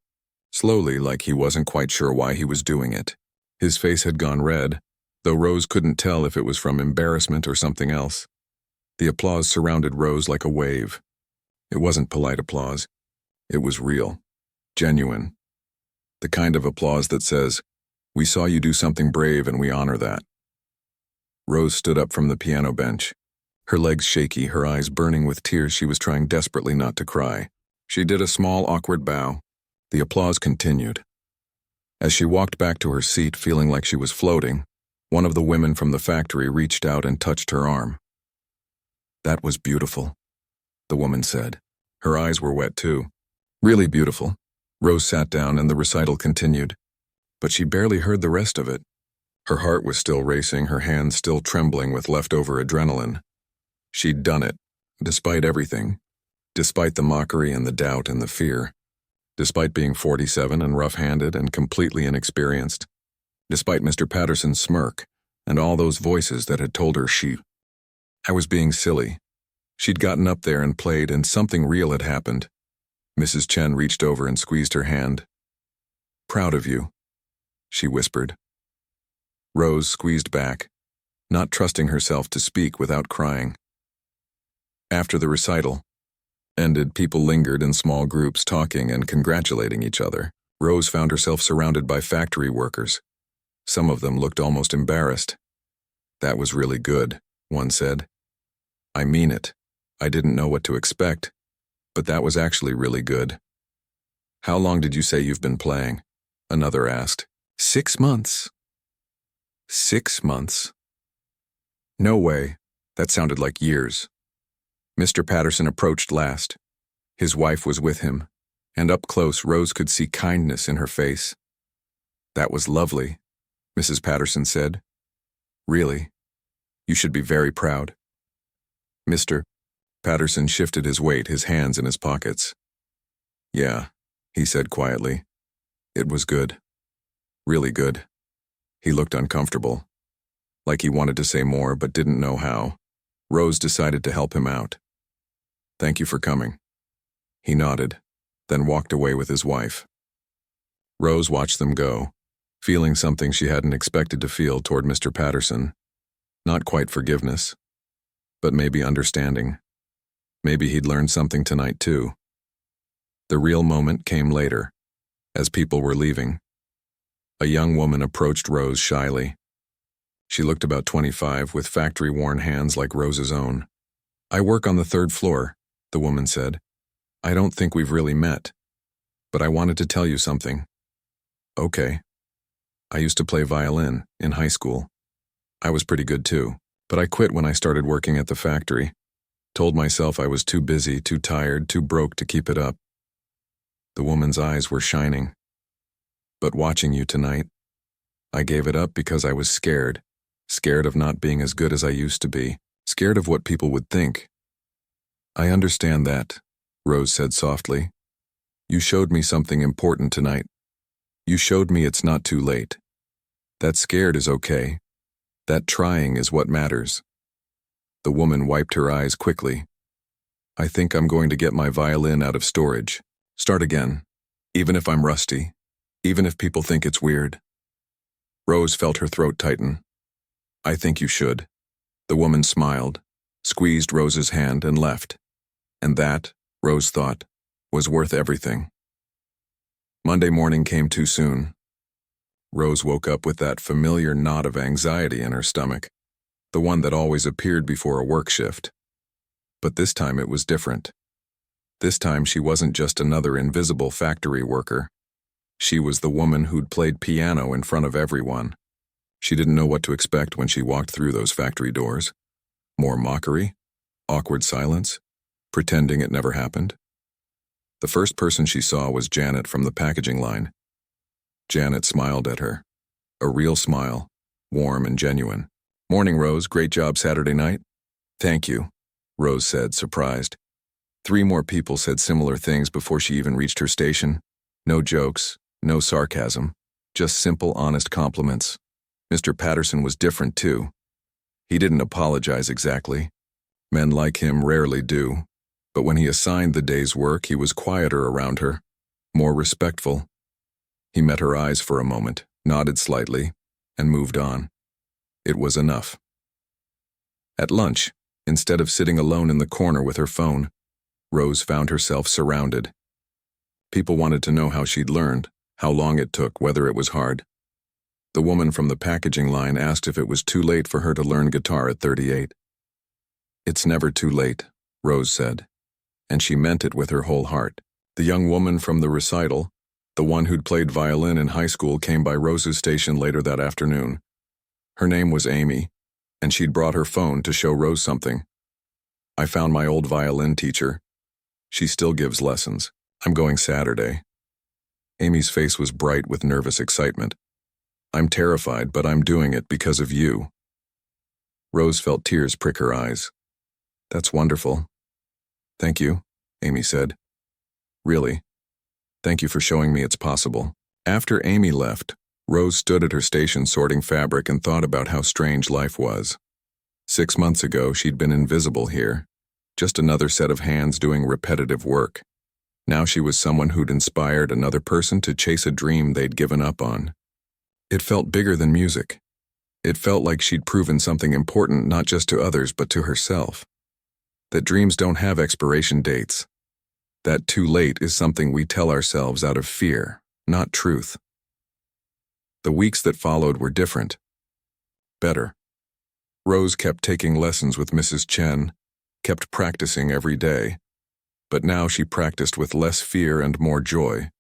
Slowly, like he wasn't quite sure why he was doing it. His face had gone red, though Rose couldn't tell if it was from embarrassment or something else. The applause surrounded Rose like a wave. It wasn't polite applause. It was real, genuine. The kind of applause that says, "We saw you do something brave and we honor that." Rose stood up from the piano bench. Her legs shaky, her eyes burning with tears. She was trying desperately not to cry. She did a small, awkward bow. The applause continued. As she walked back to her seat, feeling like she was floating, one of the women from the factory reached out and touched her arm. "That was beautiful," the woman said. Her eyes were wet too. "Really beautiful." Rose sat down and the recital continued. But she barely heard the rest of it. Her heart was still racing, her hands still trembling with leftover adrenaline. She'd done it, despite everything. Despite the mockery and the doubt and the fear, despite being 47 and rough-handed and completely inexperienced, despite Mr. Patterson's smirk and all those voices that had told her I was being silly. She'd gotten up there and played, and something real had happened. Mrs. Chen reached over and squeezed her hand. "Proud of you," she whispered. Rose squeezed back, not trusting herself to speak without crying. After the recital ended, people lingered in small groups talking and congratulating each other. Rose found herself surrounded by factory workers. Some of them looked almost embarrassed. "That was really good," one said. "I mean it. I didn't know what to expect, but that was actually really good." "How long did you say you've been playing?" another asked. 6 months. 6 months? No way. That sounded like years. Mr. Patterson approached last. His wife was with him, and up close Rose could see kindness in her face. "That was lovely," Mrs. Patterson said. "Really? You should be very proud." Mr. Patterson shifted his weight, his hands in his pockets. "Yeah," he said quietly. "It was good. Really good." He looked uncomfortable, like he wanted to say more but didn't know how. Rose decided to help him out. "Thank you for coming." He nodded, then walked away with his wife. Rose watched them go, feeling something she hadn't expected to feel toward Mr. Patterson. Not quite forgiveness, but maybe understanding. Maybe he'd learned something tonight too. The real moment came later, as people were leaving. A young woman approached Rose shyly. She looked about 25, with factory-worn hands like Rose's own. "I work on the 3rd floor," the woman said. "I don't think we've really met, but I wanted to tell you something." "Okay. I used to play violin in high school. I was pretty good too, but I quit when I started working at the factory. Told myself I was too busy, too tired, too broke to keep it up." The woman's eyes were shining. "But watching you tonight, I gave it up because I was scared. Scared of not being as good as I used to be. Scared of what people would think." "I understand that," Rose said softly. "You showed me something important tonight. You showed me it's not too late. That scared is okay. That trying is what matters." The woman wiped her eyes quickly. "I think I'm going to get my violin out of storage. Start again. Even if I'm rusty. Even if people think it's weird." Rose felt her throat tighten. "I think you should." The woman smiled, squeezed Rose's hand and left. And that, Rose thought, was worth everything. Monday morning came too soon. Rose woke up with that familiar knot of anxiety in her stomach, the one that always appeared before a work shift. But this time it was different. This time she wasn't just another invisible factory worker. She was the woman who'd played piano in front of everyone. She didn't know what to expect when she walked through those factory doors. More mockery? Awkward silence? Pretending it never happened? The first person she saw was Janet from the packaging line. Janet smiled at her. A real smile, warm and genuine. "Morning, Rose. Great job Saturday night." "Thank you," Rose said, surprised. 3 more people said similar things before she even reached her station. No jokes, no sarcasm, just simple, honest compliments. Mr. Patterson was different too. He didn't apologize exactly. Men like him rarely do. But when he assigned the day's work, he was quieter around her, more respectful. He met her eyes for a moment, nodded slightly, and moved on. It was enough. At lunch, instead of sitting alone in the corner with her phone, Rose found herself surrounded. People wanted to know how she'd learned, how long it took, whether it was hard. The woman from the packaging line asked if it was too late for her to learn guitar at 38. "It's never too late," Rose said, and she meant it with her whole heart. The young woman from the recital, the one who'd played violin in high school, came by Rose's station later that afternoon. Her name was Amy, and she'd brought her phone to show Rose something. "I found my old violin teacher. She still gives lessons. I'm going Saturday." Amy's face was bright with nervous excitement. "I'm terrified, but I'm doing it because of you." Rose felt tears prick her eyes. "That's wonderful. Thank you," Amy said. Really? Thank you for showing me it's possible. After Amy left, Rose stood at her station sorting fabric and thought about how strange life was. 6 months ago, she'd been invisible here, just another set of hands doing repetitive work. Now she was someone who'd inspired another person to chase a dream they'd given up on. It felt bigger than music. It felt like she'd proven something important not just to others but to herself. That dreams don't have expiration dates. That too late is something we tell ourselves out of fear, not truth. The weeks that followed were different. Better. Rose kept taking lessons with Mrs. Chen, kept practicing every day. But now she practiced with less fear and more joy.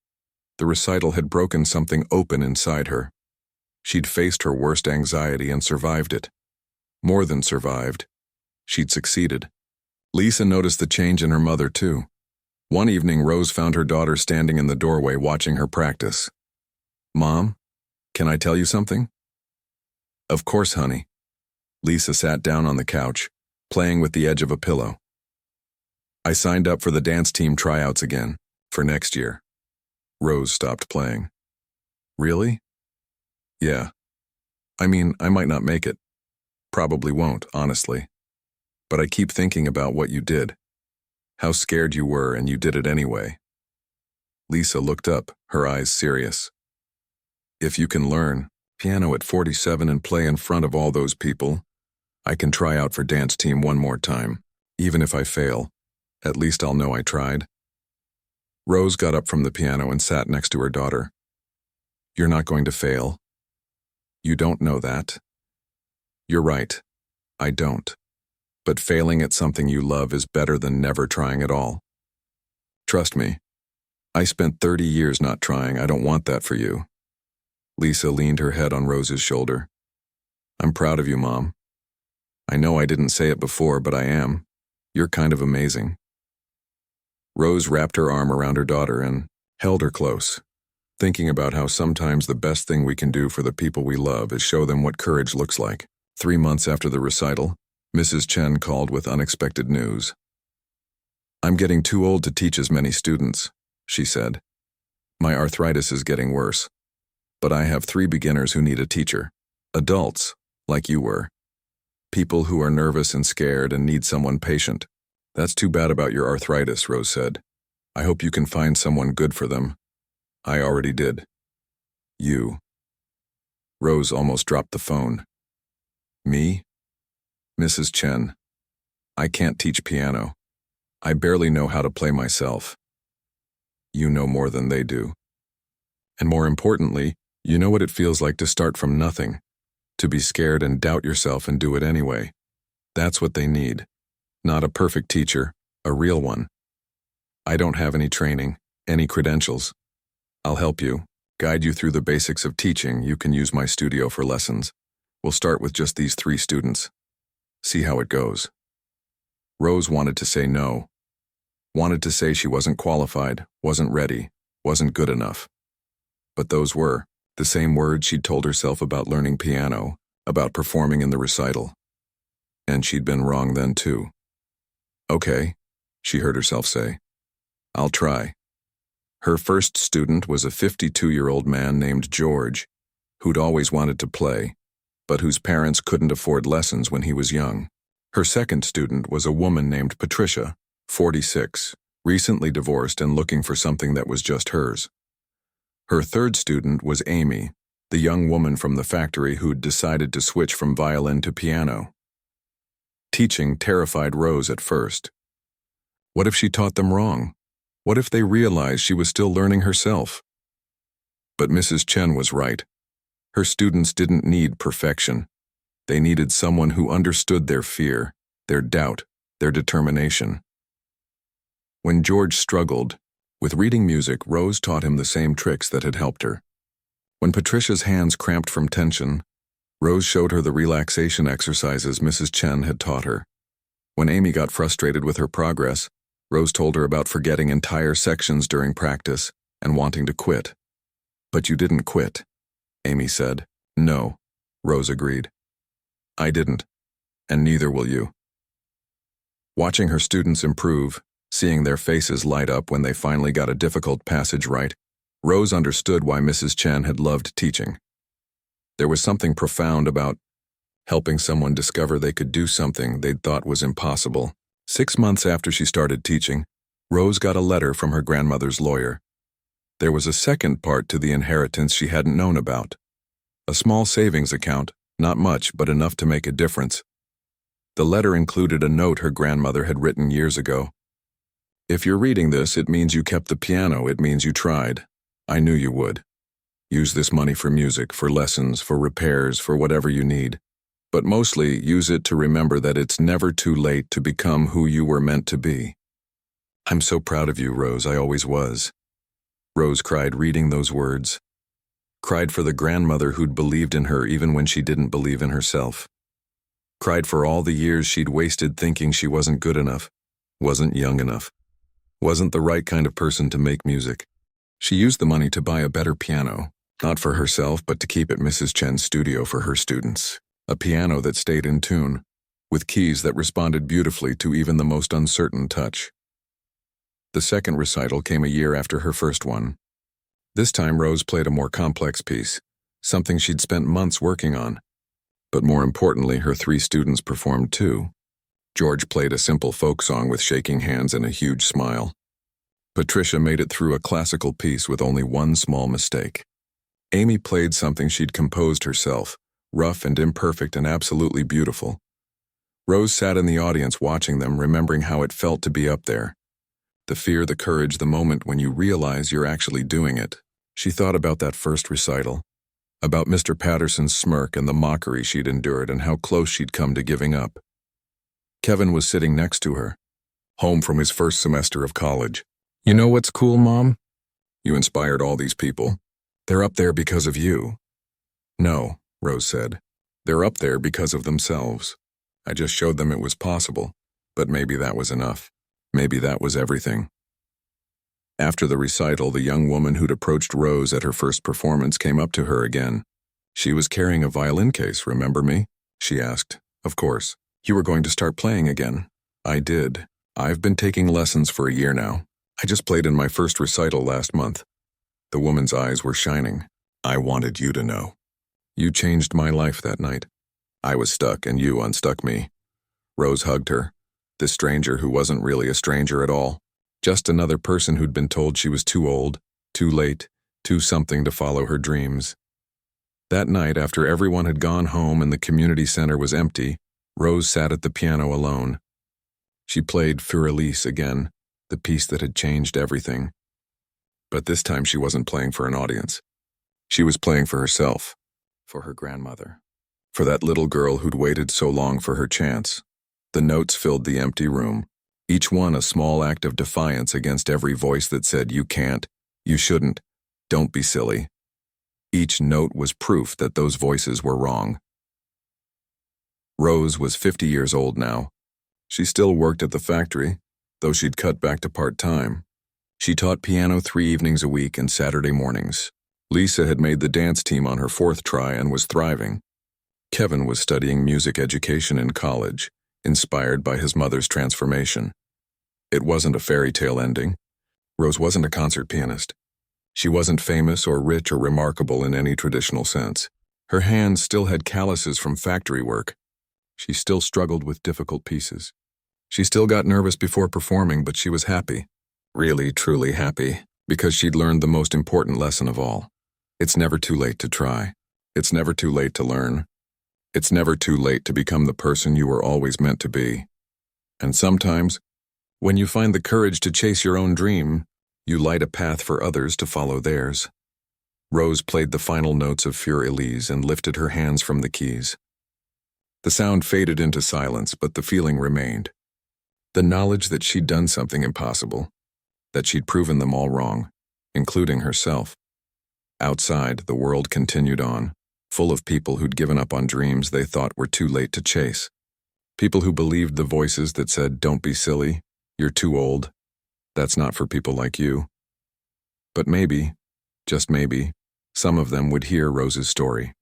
The recital had broken something open inside her. She'd faced her worst anxiety and survived it. More than survived. She'd succeeded. Lisa noticed the change in her mother, too. One evening, Rose found her daughter standing in the doorway watching her practice. "Mom, can I tell you something?" "Of course, honey." Lisa sat down on the couch, playing with the edge of a pillow. "I signed up for the dance team tryouts again, for next year." Rose stopped playing. "Really?" "Yeah. I mean, I might not make it. Probably won't, honestly. But I keep thinking about what you did. How scared you were, and you did it anyway." Lisa looked up, her eyes serious. "If you can learn piano at 47 and play in front of all those people, I can try out for dance team one more time. Even if I fail, at least I'll know I tried." Rose got up from the piano and sat next to her daughter. "You're not going to fail. You don't know that." "You're right. I don't. But failing at something you love is better than never trying at all. Trust me. I spent 30 years not trying. I don't want that for you." Lisa leaned her head on Rose's shoulder. "I'm proud of you, Mom. I know I didn't say it before, but I am. You're kind of amazing." Rose wrapped her arm around her daughter and held her close, thinking about how sometimes the best thing we can do for the people we love is show them what courage looks like. 3 months after the recital, Mrs. Chen called with unexpected news. "I'm getting too old to teach as many students," she said. "My arthritis is getting worse. But I have 3 beginners who need a teacher. Adults, like you were. People who are nervous and scared and need someone patient." "That's too bad about your arthritis," Rose said. "I hope you can find someone good for them." "I already did." "You." Rose almost dropped the phone. "Me?" "Mrs. Chen. I can't teach piano. I barely know how to play myself." "You know more than they do. And more importantly, you know what it feels like to start from nothing, to be scared and doubt yourself and do it anyway. That's what they need. Not a perfect teacher, a real one. I don't have any training, any credentials. I'll help you, guide you through the basics of teaching. You can use my studio for lessons. We'll start with just these 3 students. See how it goes." Rose wanted to say no. Wanted to say she wasn't qualified, wasn't ready, wasn't good enough. But those were the same words she'd told herself about learning piano, about performing in the recital. And she'd been wrong then too. "Okay," she heard herself say. "I'll try." Her first student was a 52-year-old man named George, who'd always wanted to play, but whose parents couldn't afford lessons when he was young. Her second student was a woman named Patricia, 46, recently divorced and looking for something that was just hers. Her third student was Amy, the young woman from the factory who'd decided to switch from violin to piano. Teaching terrified Rose at first. What if she taught them wrong? What if they realized she was still learning herself? But Mrs. Chen was right. Her students didn't need perfection. They needed someone who understood their fear, their doubt, their determination. When George struggled with reading music, Rose taught him the same tricks that had helped her. When Patricia's hands cramped from tension, Rose showed her the relaxation exercises Mrs. Chen had taught her. When Amy got frustrated with her progress, Rose told her about forgetting entire sections during practice and wanting to quit. "But you didn't quit," Amy said. "No," Rose agreed. "I didn't, and neither will you." Watching her students improve, Seeing their faces light up when they finally got a difficult passage right, Rose understood why Mrs. Chen had loved teaching. There was something profound about helping someone discover they could do something they'd thought was impossible. 6 months after she started teaching, Rose got a letter from her grandmother's lawyer. There was a second part to the inheritance she hadn't known about. A small savings account, not much, but enough to make a difference. The letter included a note her grandmother had written years ago. "If you're reading this, it means you kept the piano, it means you tried. I knew you would. Use this money for music, for lessons, for repairs, for whatever you need. But mostly, use it to remember that it's never too late to become who you were meant to be. I'm so proud of you, Rose, I always was." Rose cried reading those words. Cried for the grandmother who'd believed in her even when she didn't believe in herself. Cried for all the years she'd wasted thinking she wasn't good enough, wasn't young enough, wasn't the right kind of person to make music. She used the money to buy a better piano, not for herself but to keep at Mrs. Chen's studio for her students. A piano that stayed in tune, with keys that responded beautifully to even the most uncertain touch. The second recital came a year after her first one. This time Rose played a more complex piece, something she'd spent months working on. But more importantly, her 3 students performed too. George played a simple folk song with shaking hands and a huge smile. Patricia made it through a classical piece with only one small mistake. Amy played something she'd composed herself, rough and imperfect and absolutely beautiful. Rose sat in the audience watching them, remembering how it felt to be up there. The fear, the courage, the moment when you realize you're actually doing it. She thought about that first recital, about Mr. Patterson's smirk and the mockery she'd endured and how close she'd come to giving up. Kevin was sitting next to her, home from his first semester of college. "You know what's cool, Mom? You inspired all these people. They're up there because of you." "No," Rose said. "They're up there because of themselves. I just showed them it was possible, but maybe that was enough. Maybe that was everything." After the recital, the young woman who'd approached Rose at her first performance came up to her again. She was carrying a violin case, "Remember me?" she asked. "Of course. You were going to start playing again." "I did. I've been taking lessons for a year now. I just played in my first recital last month." The woman's eyes were shining. "I wanted you to know. You changed my life that night. I was stuck and you unstuck me." Rose hugged her. This stranger who wasn't really a stranger at all. Just another person who'd been told she was too old, too late, too something to follow her dreams. That night, after everyone had gone home and the community center was empty, Rose sat at the piano alone. She played Für Elise again, the piece that had changed everything. But this time she wasn't playing for an audience. She was playing for herself, for her grandmother, for that little girl who'd waited so long for her chance. The notes filled the empty room, each one a small act of defiance against every voice that said, "You can't, you shouldn't, don't be silly." Each note was proof that those voices were wrong. Rose was 50 years old now. She still worked at the factory, though she'd cut back to part-time. She taught piano 3 evenings a week and Saturday mornings. Lisa had made the dance team on her 4th try and was thriving. Kevin was studying music education in college, inspired by his mother's transformation. It wasn't a fairy tale ending. Rose wasn't a concert pianist. She wasn't famous or rich or remarkable in any traditional sense. Her hands still had calluses from factory work. She still struggled with difficult pieces. She still got nervous before performing, but she was happy. Really, truly happy, because she'd learned the most important lesson of all. It's never too late to try. It's never too late to learn. It's never too late to become the person you were always meant to be. And sometimes, when you find the courage to chase your own dream, you light a path for others to follow theirs. Rose played the final notes of Für Elise and lifted her hands from the keys. The sound faded into silence, but the feeling remained. The knowledge that she'd done something impossible, that she'd proven them all wrong, including herself. Outside, the world continued on, full of people who'd given up on dreams they thought were too late to chase. People who believed the voices that said, "Don't be silly, you're too old. That's not for people like you." But maybe, just maybe, some of them would hear Rose's story.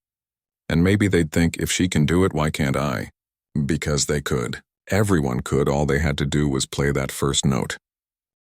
And maybe they'd think, if she can do it, why can't I? Because they could. Everyone could. All they had to do was play that first note.